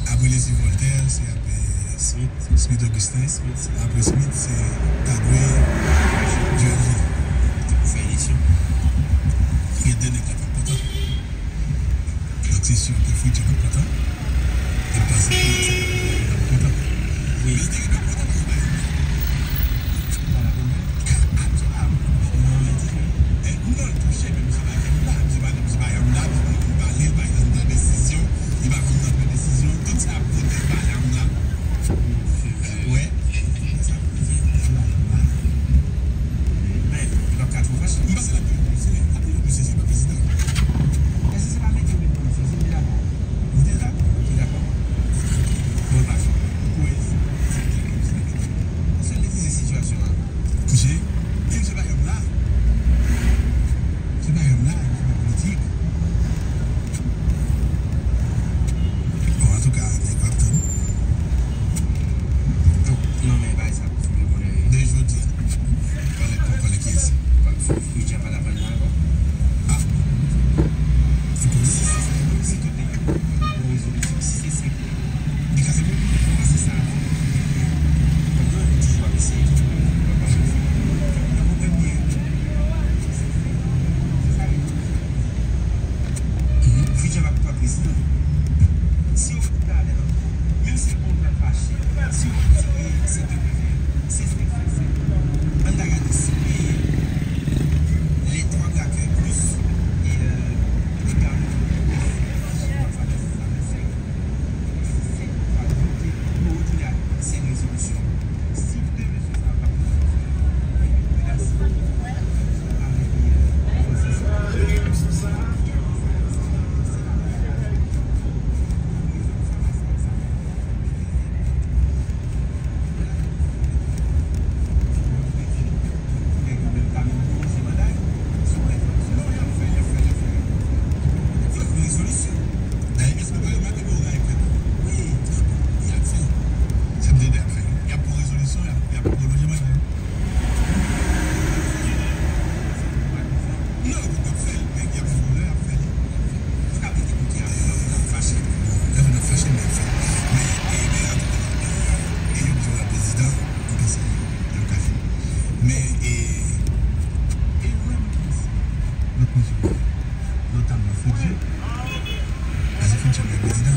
après les Voltaire, c'est après Smith Augustin. Après Smith, c'est Tadoué, Johnny. Fait édition. Il y a des nègres pas contents. Donc c'est sûr que Fouti est pas content. Et parce que c'est pas content. Oui. Mais c'est pas content. Non, le toucher, même si c'est pas un là, il va aller, il va prendre une décision, il va prendre une décision, tout ça pour te parler en là. Ouais. Ça veut dire mais il va 4 fois. c'est la c'est pas président. Est-ce que c'est pas mettre une bonne chose? C'est d'accord. Vous êtes d'accord? D'accord. Bon, pas Oui. c'est une situation. Touché. Même c'est pas un là. C'est pas un là, c'est pas politique. Bon, en tout cas, on est pas tout. Non, mais bah, ça peut faire mon avis. Dès jeudi, pour les caisses. Il n'y a pas la peine là-bas. Ah. C'est pour Si c'est tout est résolution, si c'est des cas, c'est bon. comment c'est ça? Comment on dit pas essayer de Futur va pas président. Si on peut aller même si on peut fâcher, si on peut dire c'est de c'est on a regardé si les 3 gars que plus et les gars c'est une résolution. Si vous devez faire ça, notamment Fouti, parce que Fouti est le président.